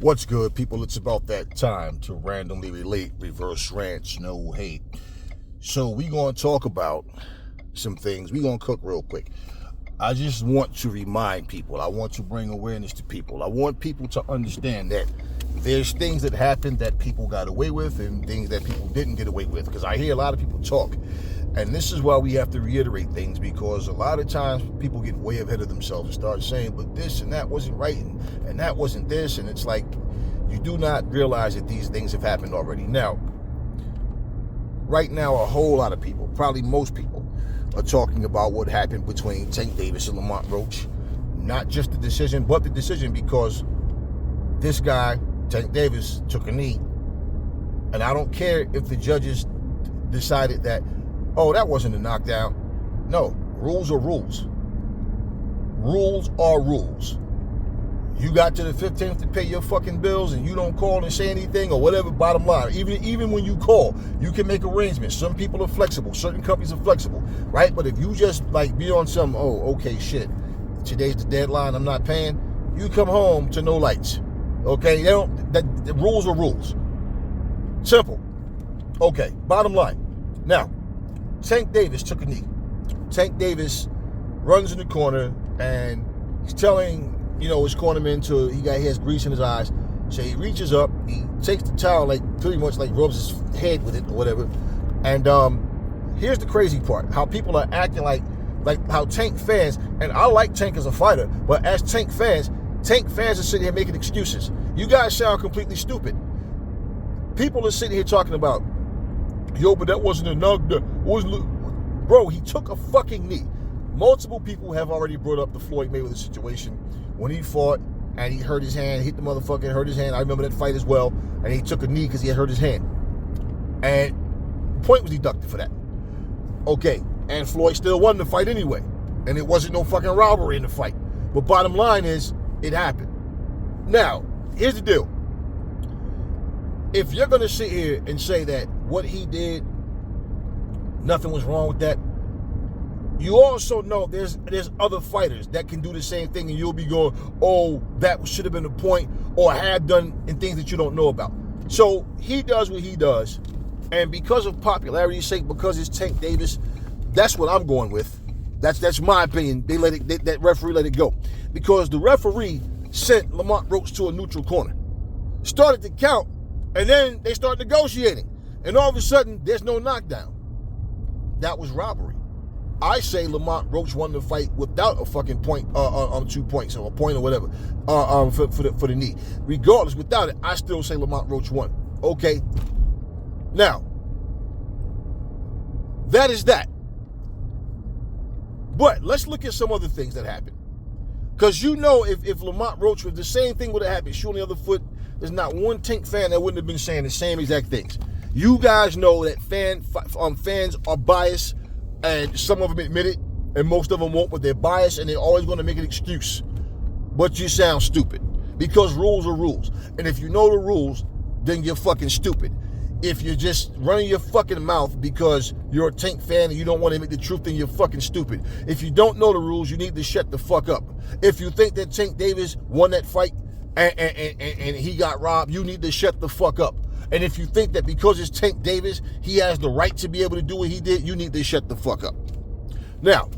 What's good, people? It's about that time to randomly relate, reverse rants, no hate. So we going to talk about some things. We going to cook real quick. I just want to remind people. I want to bring awareness to people. I want people to understand that there's things that happened that people got away with and things that people didn't get away with. Because I hear a lot of people talk. And this is why we have to reiterate things, because a lot of times people get way ahead of themselves and start saying, but this and that wasn't right and that wasn't this. And it's like, you do not realize that these things have happened already. Now, right now, a whole lot of people, probably most people, are talking about what happened between Tank Davis and Lamont Roach. Not just the decision, but the decision, because this guy, Tank Davis, took a knee. And I don't care if the judges decided that, oh, that wasn't a knockdown. No, rules are rules. Rules are rules. You got to the 15th to pay your fucking bills and you don't call and say anything or whatever, bottom line. Even when you call, you can make arrangements. Some people are flexible. Certain companies are flexible, right? But if you just like be on some, oh, okay, shit, today's the deadline, I'm not paying, you come home to no lights, okay? The rules are rules. Simple. Okay, bottom line. Now, Tank Davis took a knee. Tank Davis runs in the corner and he's telling, his cornerman he has grease in his eyes. So he reaches up, he takes the towel, pretty much rubs his head with it or whatever. And here's the crazy part, how people are acting like how Tank fans, and I like Tank as a fighter, but as Tank fans are sitting here making excuses. You guys sound completely stupid. People are sitting here talking about, yo, but that wasn't a knockdown. Bro, he took a fucking knee. Multiple people have already brought up the Floyd Mayweather situation when he fought and he hurt his hand, hit the motherfucker, hurt his hand. I remember that fight as well. And he took a knee because he had hurt his hand. And point was deducted for that. Okay, and Floyd still won the fight anyway. And it wasn't no fucking robbery in the fight. But bottom line is, it happened. Now, here's the deal. If you're going to sit here and say that what he did, nothing was wrong with that, you also know there's other fighters that can do the same thing, and you'll be going, oh, that should have been the point, or have done, and things that you don't know about. So he does what he does, and because of popularity's sake, because it's Tank Davis, that's what I'm going with. That's my opinion. That referee let it go, because the referee sent Lamont Roach to a neutral corner, started to count, and then they start negotiating, and all of a sudden there's no knockdown. That was robbery. I say Lamont Roach won the fight without a fucking point, 2 points or a point or whatever, for the knee. Regardless, without it, I still say Lamont Roach won. Okay. Now, that is that. But let's look at some other things that happened. Because if Lamont Roach was the same thing would have happened, shoe on the other foot, there's not one Tank fan that wouldn't have been saying the same exact things. You guys know that fans are biased. And some of them admit it, and most of them won't, but they're biased, and they're always going to make an excuse. But you sound stupid, because rules are rules. And if you know the rules, then you're fucking stupid. If you're just running your fucking mouth because you're a Tank fan and you don't want to admit the truth, then you're fucking stupid. If you don't know the rules, you need to shut the fuck up. If you think that Tank Davis won that fight and he got robbed, you need to shut the fuck up. And if you think that because it's Tank Davis, he has the right to be able to do what he did, you need to shut the fuck up. Now,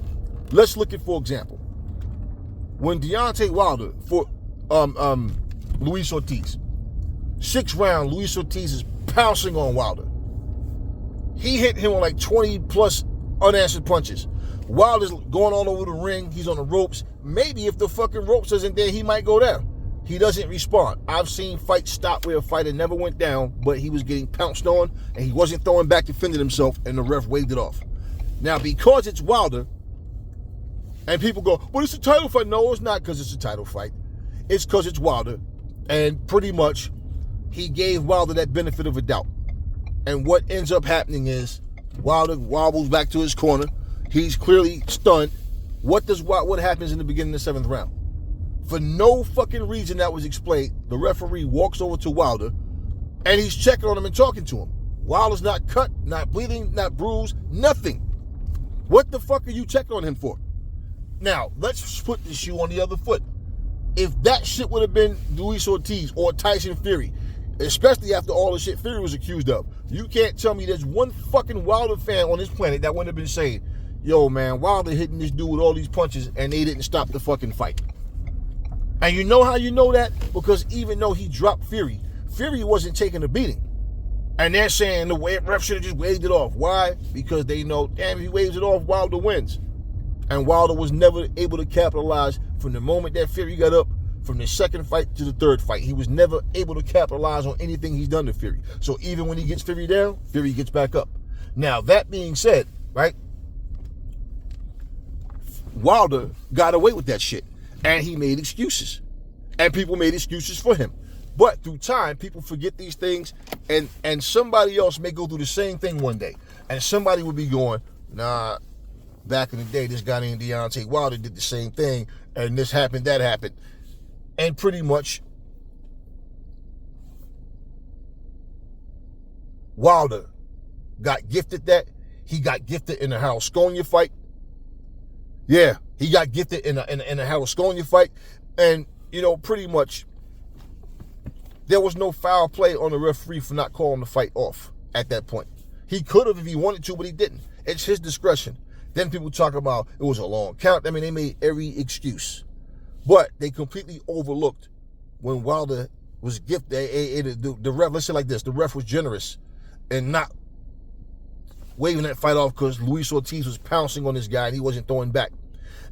let's look at, for example, when Deontay Wilder fought Luis Ortiz. 6th round, Luis Ortiz is pouncing on Wilder. He hit him with 20 plus unanswered punches. Wilder's going all over the ring. He's on the ropes. Maybe if the fucking ropes isn't there, he might go down. He doesn't respond. I've seen fights stop where a fighter never went down, but he was getting pounced on, and he wasn't throwing back, defending himself, and the ref waved it off. Now, because it's Wilder, and people go, but it's a title fight. No, it's not because it's a title fight. It's because it's Wilder, and pretty much he gave Wilder that benefit of a doubt. And what ends up happening is Wilder wobbles back to his corner. He's clearly stunned. What happens in the beginning of the 7th round? For no fucking reason that was explained, the referee walks over to Wilder and he's checking on him and talking to him. Wilder's not cut, not bleeding, not bruised, nothing. What the fuck are you checking on him for? Now, let's put the shoe on the other foot. if that shit would have been Luis Ortiz or Tyson Fury, especially after all the shit Fury was accused of, you can't tell me there's one fucking Wilder fan on this planet that wouldn't have been saying, yo, man, Wilder hitting this dude with all these punches and they didn't stop the fucking fight. And you know how you know that? Because even though he dropped Fury, Fury wasn't taking a beating. And they're saying the ref should have just waved it off. Why? Because they know, damn, if he waves it off, Wilder wins. And Wilder was never able to capitalize from the moment that Fury got up, from the second fight to the third fight. He was never able to capitalize on anything he's done to Fury. So even when he gets Fury down, Fury gets back up. Now, that being said, right, Wilder got away with that shit. And he made excuses. And people made excuses for him. But through time, people forget these things, and somebody else may go through the same thing one day. And somebody will be going, nah, back in the day, this guy named Deontay Wilder did the same thing, and this happened, that happened. And pretty much, Wilder got gifted that. He got gifted in the Harold Sconia fight. Yeah, he got gifted in a Harold Sconia fight. And, you know, pretty much, there was no foul play on the referee for not calling the fight off at that point. He could have if he wanted to, but he didn't. It's his discretion. Then people talk about it was a long count. I mean, they made every excuse. But they completely overlooked when Wilder was gifted. The ref, let's say like this, the ref was generous and not waving that fight off because Luis Ortiz was pouncing on this guy and he wasn't throwing back.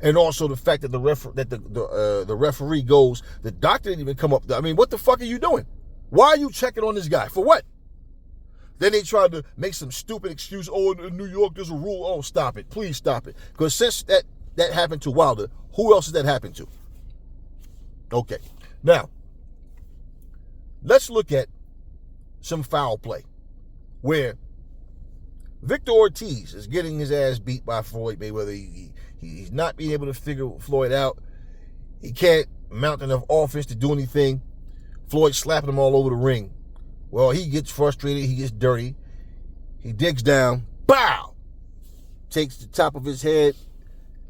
And also the fact that the referee goes, the doctor didn't even come up. I mean, what the fuck are you doing? Why are you checking on this guy? For what? Then they tried to make some stupid excuse. Oh, in New York, there's a rule. Oh, stop it. Please stop it. Because since that happened to Wilder, who else has that happened to? Okay. Now, let's look at some foul play where Victor Ortiz is getting his ass beat by Floyd Mayweather. He's not being able to figure Floyd out. He can't mount enough offense to do anything. Floyd slapping him all over the ring. Well, he gets frustrated. He gets dirty. He digs down. Bow! Takes the top of his head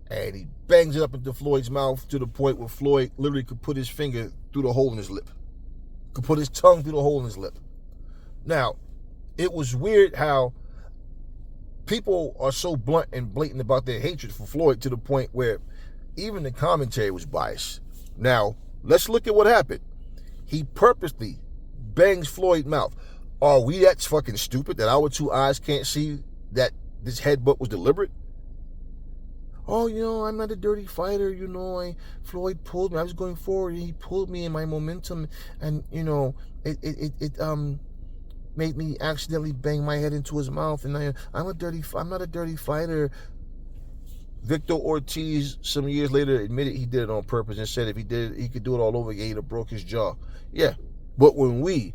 and he bangs it up into Floyd's mouth to the point where Floyd literally could put his finger through the hole in his lip. Could put his tongue through the hole in his lip. Now, it was weird how people are so blunt and blatant about their hatred for Floyd to the point where even the commentary was biased. Now, let's look at what happened. He purposely bangs Floyd's mouth. Are we that fucking stupid that our two eyes can't see that this headbutt was deliberate? Oh, you know, I'm not a dirty fighter. You know, Floyd pulled me. I was going forward and he pulled me in my momentum. And, you know, it made me accidentally bang my head into his mouth, and I'm not a dirty fighter. Victor Ortiz, some years later, admitted he did it on purpose and said if he did it, he could do it all over again. He'd have broke his jaw. Yeah, but when we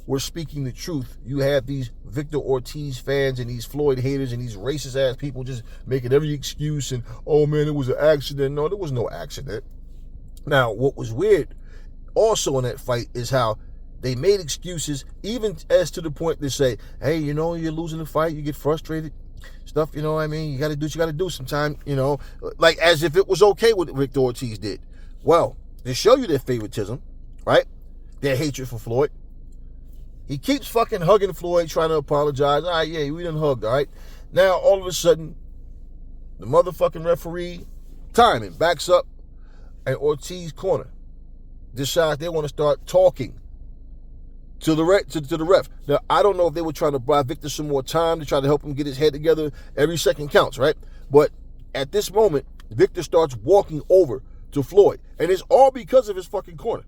were speaking the truth, you have these Victor Ortiz fans and these Floyd haters and these racist ass people just making every excuse and, oh man, it was an accident. No, there was no accident. Now, what was weird also in that fight is how they made excuses, even as to the point to say, hey, you know, you're losing the fight, you get frustrated, stuff, you know what I mean? You got to do what you got to do sometime, you know, like as if it was okay what Victor Ortiz did. Well, to show you their favoritism, right, their hatred for Floyd, he keeps fucking hugging Floyd, trying to apologize. All right, yeah, we done hugged, all right? Now, all of a sudden, the motherfucking referee, timing, backs up, and Ortiz corner decides they want to start talking to the ref. Now, I don't know if they were trying to buy Victor some more time to try to help him get his head together. Every second counts, right? But at this moment, Victor starts walking over to Floyd. And it's all because of his fucking corner.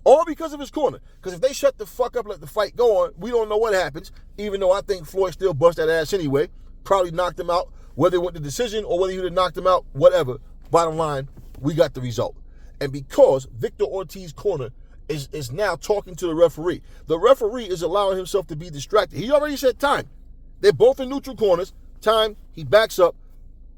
All because of his corner. Because if they shut the fuck up, let the fight go on, we don't know what happens. Even though I think Floyd still bust that ass anyway. Probably knocked him out. Whether it went to decision or whether he would have knocked him out, whatever. Bottom line, we got the result. And because Victor Ortiz's corner is now talking to the referee is allowing himself to be distracted. He already said time. They're both in neutral corners. Time, he backs up.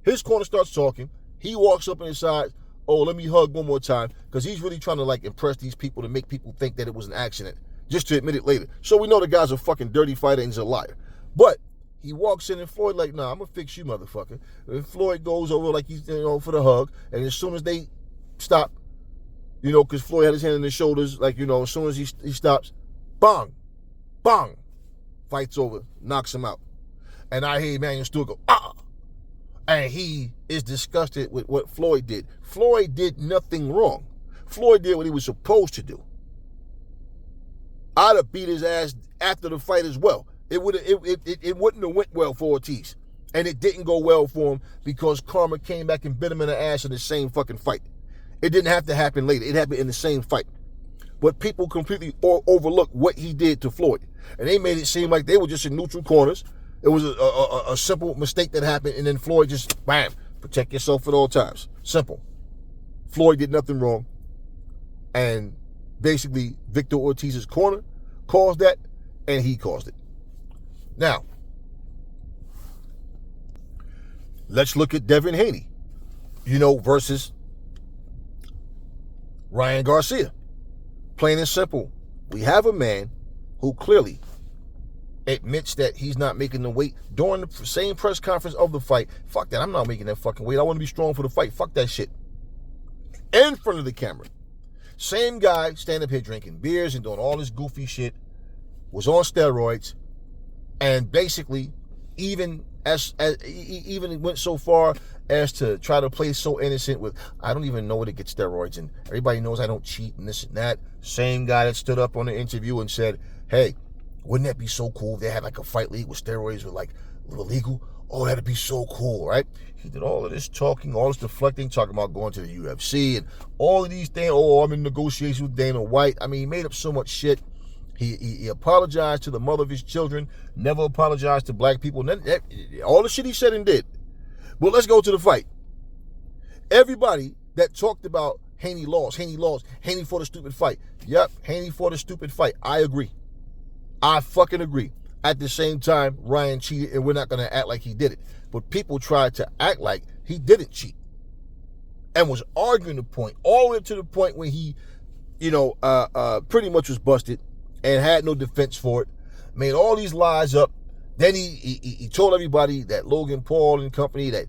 His corner starts talking. He walks up and decides, oh, let me hug one more time, because he's really trying to like impress these people to make people think that it was an accident, just to admit it later. So we know the guy's a fucking dirty fighter and he's a liar. But he walks in and Floyd like, nah, I'm going to fix you, motherfucker. And Floyd goes over like he's, you know, for the hug. And as soon as they stop because Floyd had his hand on his shoulders, like, as soon as he stops, bang, bang, fight's over, knocks him out. And I hear Emmanuel Stewart go, ah, and he is disgusted with what Floyd did. Floyd did nothing wrong. Floyd did what he was supposed to do. I'd have beat his ass after the fight as well. It wouldn't have went well for Ortiz. And it didn't go well for him because karma came back and bit him in the ass in the same fucking fight. It didn't have to happen later. It happened in the same fight. But people completely overlooked what he did to Floyd. And they made it seem like they were just in neutral corners. It was a simple mistake that happened, and then Floyd just, bam, protect yourself at all times. Simple. Floyd did nothing wrong. And basically, Victor Ortiz's corner caused that, and he caused it. Now, let's look at Devin Haney, versus Ryan Garcia. Plain and simple. We have a man who clearly admits that he's not making the weight during the same press conference of the fight. Fuck that. I'm not making that fucking weight. I want to be strong for the fight. Fuck that shit. In front of the camera. Same guy standing up here drinking beers and doing all this goofy shit, was on steroids, and basically even went so far as to try to play so innocent with, I don't even know where to get steroids, and everybody knows I don't cheat and this and that. Same guy that stood up on the interview and said, hey, wouldn't that be so cool if they had like a fight league where steroids were like illegal? Oh, that'd be so cool, right? He did all of this talking, all this deflecting, talking about going to the UFC and all of these things. Oh, I'm in negotiations with Dana White. I mean, he made up so much shit. He apologized to the mother of his children, never apologized to black people. All the shit he said and did. But let's go to the fight. Everybody that talked about Haney lost, Haney fought a stupid fight. Yep, Haney fought a stupid fight. I agree. I fucking agree. At the same time, Ryan cheated, and we're not going to act like he did it. But people tried to act like he didn't cheat and was arguing the point, all the way up to the point where he, pretty much was busted and had no defense for it, made all these lies up. Then he told everybody that Logan Paul and company, that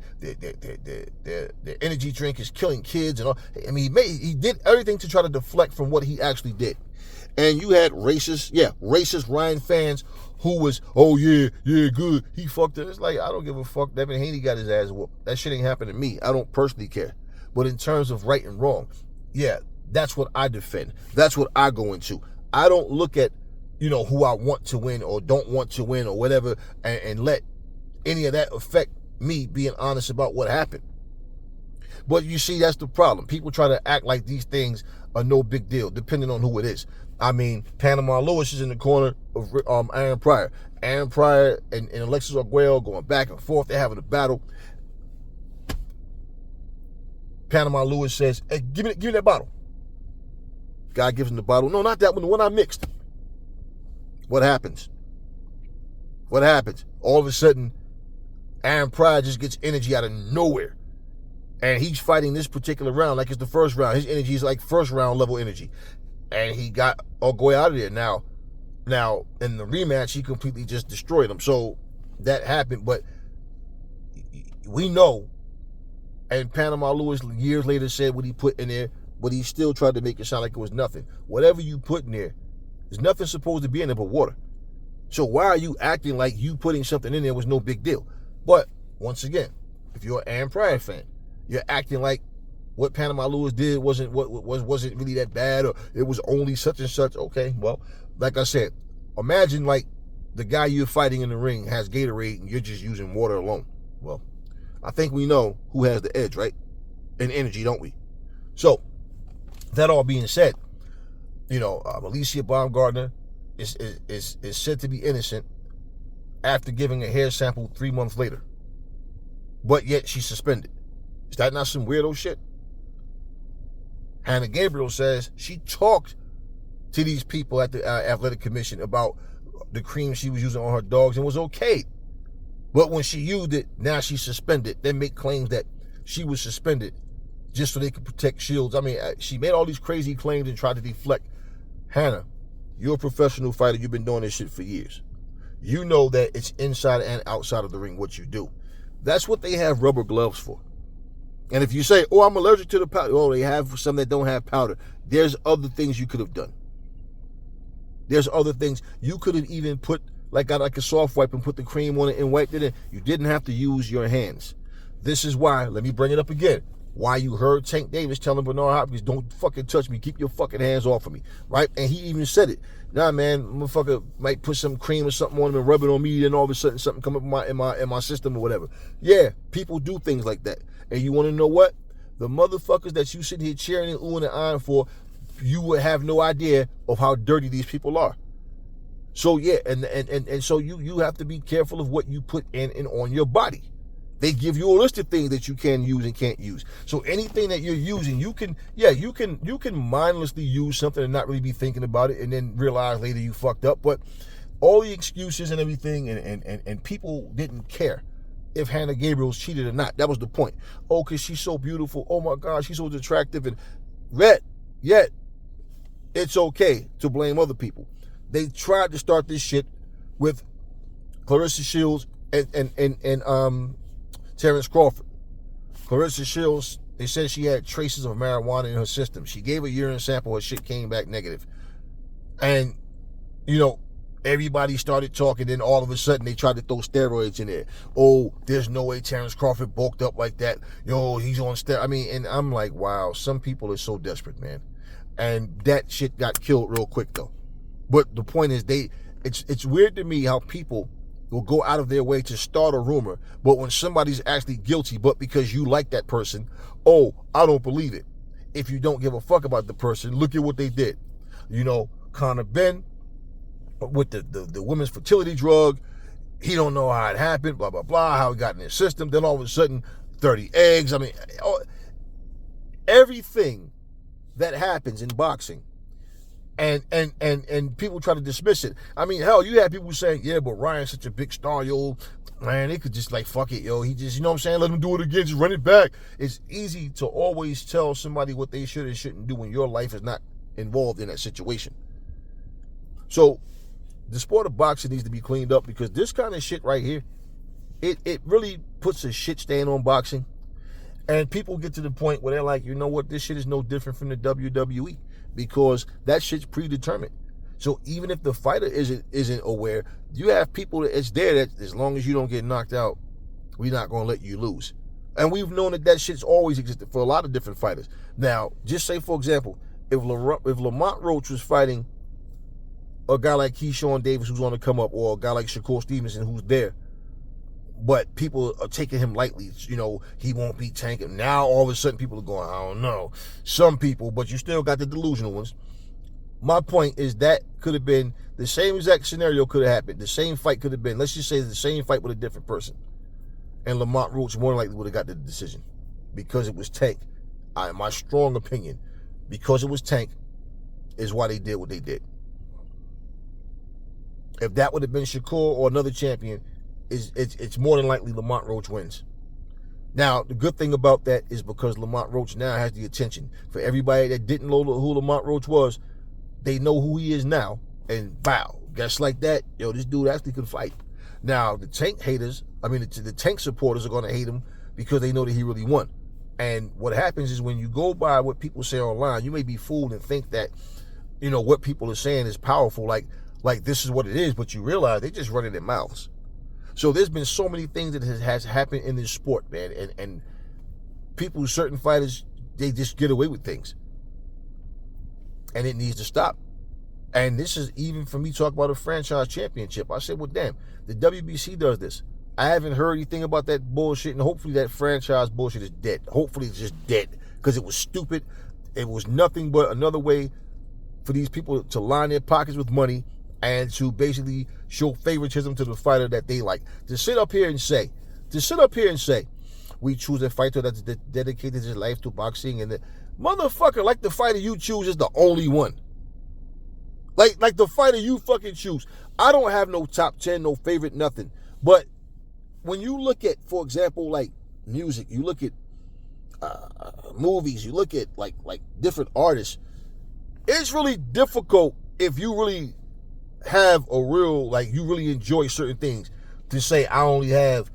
their energy drink is killing kids and all. I mean, he did everything to try to deflect from what he actually did. And you had racist Ryan fans who was, oh yeah, good, he fucked it. It's like, I don't give a fuck. Devin Haney got his ass whooped. That shit ain't happened to me. I don't personally care. But in terms of right and wrong, yeah, that's what I defend. That's what I go into. I don't look at, who I want to win or don't want to win or whatever, and let any of that affect me being honest about what happened. But you see, that's the problem. People try to act like these things are no big deal, depending on who it is. I mean, Panama Lewis is in the corner of Aaron Pryor. Aaron Pryor and Alexis Arguello going back and forth. They're having a battle. Panama Lewis says, hey, give me that bottle. Guy gives him the bottle. No, not that one, the one I mixed. What happens? All of a sudden, Aaron Pryor just gets energy out of nowhere. And he's fighting this particular round like it's the first round. His energy is like first round level energy. And he got Ogoy out of there. Now, in the rematch, he completely just destroyed him. So that happened. But we know, and Panama Lewis years later said what he put in there, but he still tried to make it sound like it was nothing. Whatever you put in there, there's nothing supposed to be in there but water. So why are you acting like you putting something in there was no big deal? But once again, if you're an Aaron Pryor fan, you're acting like what Panama Lewis did wasn't really that bad, or it was only such and such. Okay, well, like I said, imagine like the guy you're fighting in the ring has Gatorade and you're just using water alone. Well, I think we know who has the edge, right? In energy, don't we? So, that all being said, Alicia Baumgartner is said to be innocent after giving a hair sample 3 months later. But yet she's suspended. Is that not some weirdo shit? Hannah Gabriel says she talked to these people at the athletic commission about the cream she was using on her dogs and was okay. But when she used it, now she's suspended. They make claims that she was suspended just so they could protect Shields. I mean, she made all these crazy claims and tried to deflect. Hannah, you're a professional fighter. You've been doing this shit for years. You know that it's inside and outside of the ring what you do. That's what they have rubber gloves for. And if you say, oh, I'm allergic to the powder, oh, they have some that don't have powder. There's other things you could have done. There's other things. You could have even put, got a soft wipe and put the cream on it and wiped it in. You didn't have to use your hands. This is why, let me bring it up again, why you heard Tank Davis telling Bernard Hopkins, don't fucking touch me, keep your fucking hands off of me, right? And he even said it. Nah, man, motherfucker might put some cream or something on him and rub it on me, and all of a sudden something come up in my system or whatever. Yeah, people do things like that. And you want to know what? The motherfuckers that you sit here cheering and oohing and eyeing for, you would have no idea of how dirty these people are. So yeah, and so you have to be careful of what you put in and on your body. They give you a list of things that you can use and can't use. So anything that you're using, you can mindlessly use something and not really be thinking about it, and then realize later you fucked up. But all the excuses and everything, and people didn't care if Hannah Gabriel's cheated or not. That was the point. Oh, because she's so beautiful. Oh my God, she's so attractive. And yet, it's okay to blame other people. They tried to start this shit with Clarissa Shields and Terrence Crawford. Clarissa Shields, they said she had traces of marijuana in her system. She gave a urine sample, her shit came back negative. And, everybody started talking, then all of a sudden they tried to throw steroids in there. Oh, there's no way Terrence Crawford bulked up like that. Yo, he's on steroids. And I'm like, wow, some people are so desperate, man. And that shit got killed real quick, though. But the point is, it's weird to me how people will go out of their way to start a rumor, but when somebody's actually guilty, but because you like that person, oh, I don't believe it. If you don't give a fuck about the person, look at what they did. Connor Ben, with the women's fertility drug, he don't know how it happened, blah, blah, blah, how it got in his system. Then all of a sudden, 30 eggs. I mean, everything that happens in boxing, and people try to dismiss it. I mean, hell, you had people saying, yeah, but Ryan's such a big star, yo. Man, they could just fuck it, yo. He just, what I'm saying? Let him do it again. Just run it back. It's easy to always tell somebody what they should and shouldn't do when your life is not involved in that situation. So the sport of boxing needs to be cleaned up, because this kind of shit right here, it really puts a shit stain on boxing. And people get to the point where they're like, you know what? This shit is no different from the WWE. Because that shit's predetermined. So even if the fighter isn't aware, you have people it's there that as long as you don't get knocked out, we're not going to let you lose. And we've known that shit's always existed for a lot of different fighters. Now, just say, for example, if Lamont Roach was fighting a guy like Keyshawn Davis who's on the come up, or a guy like Shakur Stevenson who's there, but people are taking him lightly, he won't beat Tank. And now all of a sudden people are going, I don't know. Some people, but you still got the delusional ones. My point is that could have been the same exact scenario could have happened. The same fight could have been, let's just say the same fight with a different person. And Lamont Roach more than likely would have got the decision. Because it was Tank. My strong opinion, because it was Tank, is why they did what they did. If that would have been Shakur or another champion, it's more than likely Lamont Roach wins. Now, the good thing about that is because Lamont Roach now has the attention. For everybody that didn't know who Lamont Roach was, they know who he is now. And wow, guess like that, this dude actually can fight. Now, the Tank haters, the Tank supporters are going to hate him because they know that he really won. And what happens is when you go by what people say online, you may be fooled and think that, what people are saying is powerful, like this is what it is, but you realize they just running their mouths. So there's been so many things that has happened in this sport, man. And people, certain fighters, they just get away with things. And it needs to stop. And this is even for me talking about a franchise championship. I said, well, damn, the WBC does this. I haven't heard anything about that bullshit, and hopefully that franchise bullshit is dead. Hopefully it's just dead, because it was stupid. It was nothing but another way for these people to line their pockets with money and to basically show favoritism to the fighter that they like. To sit up here and say, we choose a fighter that's dedicated his life to boxing, and the motherfucker, like the fighter you choose is the only one. Like the fighter you fucking choose. I don't have no top 10, no favorite, nothing. But when you look at, for example, like music, you look at movies, you look at like different artists, it's really difficult if you really have a real, you really enjoy certain things, to say I only have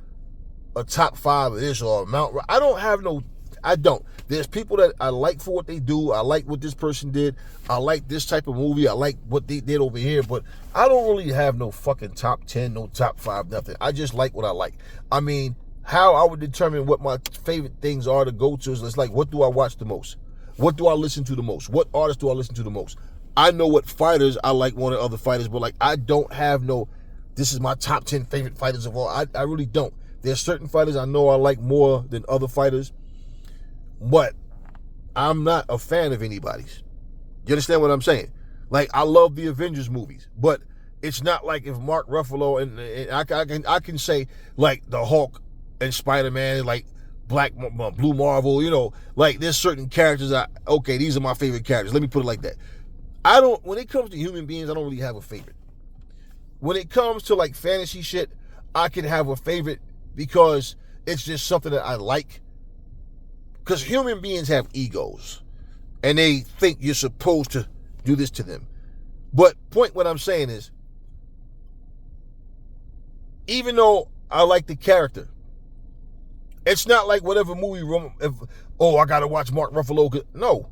a top 5 of this or Mount. I I don't. There's people that I like for what they do. I like what this person did. I like this type of movie. I like what they did over here. But I don't really have no fucking top 10, no top 5, nothing. I just like what I like. I mean, how I would determine what my favorite things are to go to is it's like, what do I watch the most? What do I listen to the most? What artists do I listen to the most? I know what fighters I like more than other fighters, but like I don't have no, this is my top 10 favorite fighters of all. I really don't. There's certain fighters I know I like more than other fighters, but I'm not a fan of anybody's. You understand what I'm saying? Like, I love the Avengers movies, but it's not like if Mark Ruffalo and I can say like the Hulk and Spider-Man, like Blue Marvel, you know, like there's certain characters okay, these are my favorite characters. Let me put it like that. When it comes to human beings, I don't really have a favorite. When it comes to like fantasy shit, I can have a favorite because it's just something that I like. Because human beings have egos and they think you're supposed to do this to them. But what I'm saying is, even though I like the character, it's not like whatever movie, I gotta watch Mark Ruffalo. No.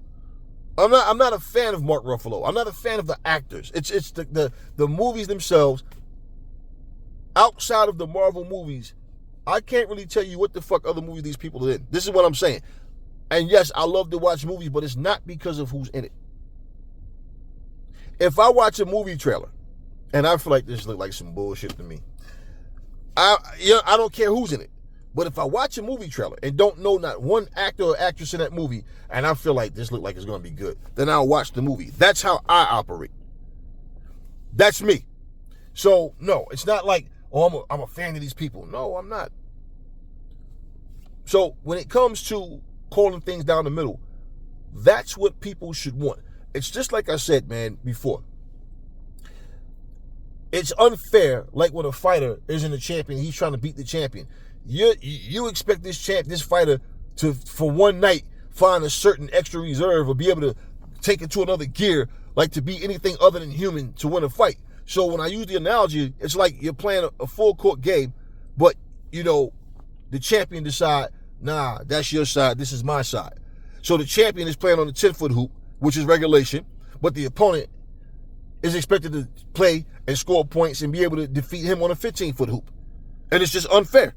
I'm not a fan of Mark Ruffalo. I'm not a fan of the actors. It's the movies themselves. Outside of the Marvel movies, I can't really tell you what the fuck other movies these people are in. This is what I'm saying. And yes, I love to watch movies, but it's not because of who's in it. If I watch a movie trailer and I feel like this looks like some bullshit to me, I don't care who's in it. But if I watch a movie trailer and don't know not one actor or actress in that movie, and I feel like this looks like it's going to be good, then I'll watch the movie. That's how I operate. That's me. So, no, it's not like, I'm a fan of these people. No, I'm not. So, when it comes to calling things down the middle, that's what people should want. It's just like I said, man, before. It's unfair, like when a fighter isn't a champion, he's trying to beat the champion. You expect this fighter to, for one night, find a certain extra reserve or be able to take it to another gear, like to be anything other than human to win a fight. So when I use the analogy, it's like you're playing a full court game, but, the champion decide, nah, that's your side, this is my side. So the champion is playing on the 10-foot hoop, which is regulation, but the opponent is expected to play and score points and be able to defeat him on a 15-foot hoop. And it's just unfair.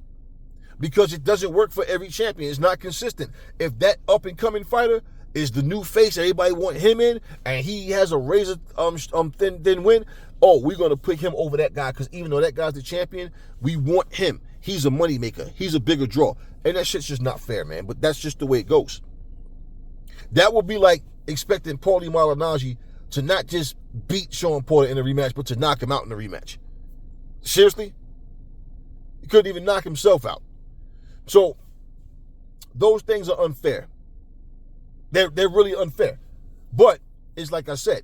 Because it doesn't work for every champion. It's not consistent. If that up-and-coming fighter is the new face, everybody want him in, and he has a razor thin win, we're going to put him over that guy because even though that guy's the champion, we want him. He's a moneymaker. He's a bigger draw. And that shit's just not fair, man. But that's just the way it goes. That would be like expecting Paulie Malignaggi to not just beat Sean Porter in a rematch, but to knock him out in a rematch. Seriously? He couldn't even knock himself out. So, those things are unfair. They're really unfair. But, it's like I said,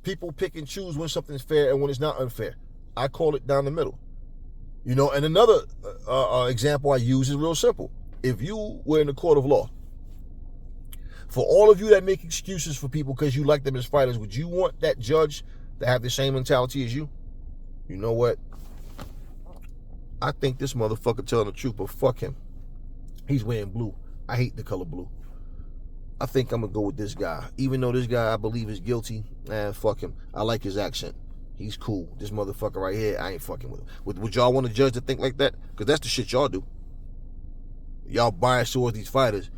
people pick and choose when something's fair and when it's not unfair. I call it down the middle. And another example I use is real simple. If you were in the court of law, for all of you that make excuses for people because you like them as fighters, would you want that judge to have the same mentality as you? You know what? I think this motherfucker telling the truth, but fuck him. He's wearing blue. I hate the color blue. I think I'm going to go with this guy. Even though this guy I believe is guilty, fuck him. I like his accent. He's cool. This motherfucker right here, I ain't fucking with him. Would y'all want a judge to think like that? Because that's the shit y'all do. Y'all bias towards these fighters.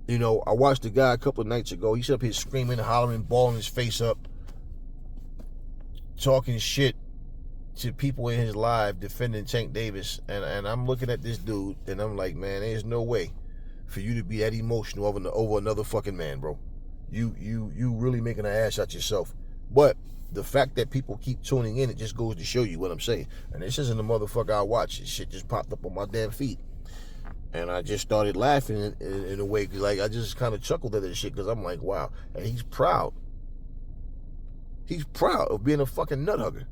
I watched a guy a couple of nights ago. He's up here screaming, hollering, balling his face up, talking shit to people in his live, defending Tank Davis. And I'm looking at this dude, and I'm like, man, there's no way for you to be that emotional over another fucking man, bro. You really making an ass out yourself. But the fact that people keep tuning in, it just goes to show you what I'm saying. And this isn't the motherfucker I watch. This shit just popped up on my damn feed. And I just started laughing in a way, because like, I just kind of chuckled at this shit, because I'm like, wow. And he's proud. He's proud of being a fucking nut hugger.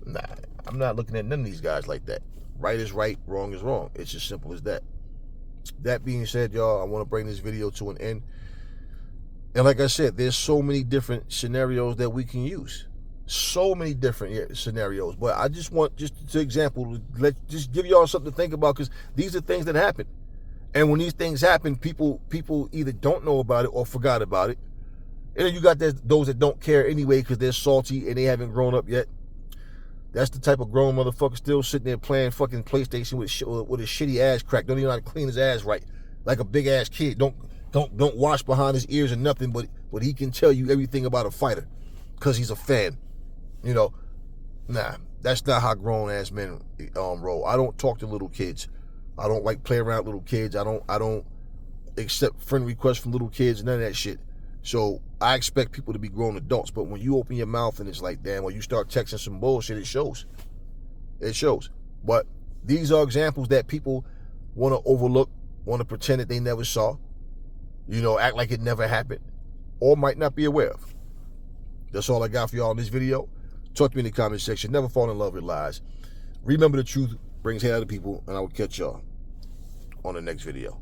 Nah, I'm not looking at none of these guys like that. Right is right, wrong is wrong. It's as simple as that. That being said, y'all, I want to bring this video to an end. And like I said, there's so many different scenarios that we can use. So many different scenarios. But I just want, just to example, just give y'all something to think about, because these are things that happen. And when these things happen, people either don't know about it or forgot about it. And then you got those that don't care anyway because they're salty and they haven't grown up yet. That's the type of grown motherfucker still sitting there playing fucking PlayStation with a shitty ass crack. Don't even know how to clean his ass right, like a big ass kid. Don't wash behind his ears or nothing, but he can tell you everything about a fighter because he's a fan. You know, nah, that's not how grown ass men roll. I don't talk to little kids. I don't like play around with little kids. I don't accept friend requests from little kids. None of that shit. So I expect people to be grown adults, but when you open your mouth and it's like, damn, when you start texting some bullshit, it shows. It shows. But these are examples that people want to overlook, want to pretend that they never saw, you know, act like it never happened, or might not be aware of. That's all I got for y'all in this video. Talk to me in the comment section. Never fall in love with lies. Remember, the truth brings hate out of people, and I will catch y'all on the next video.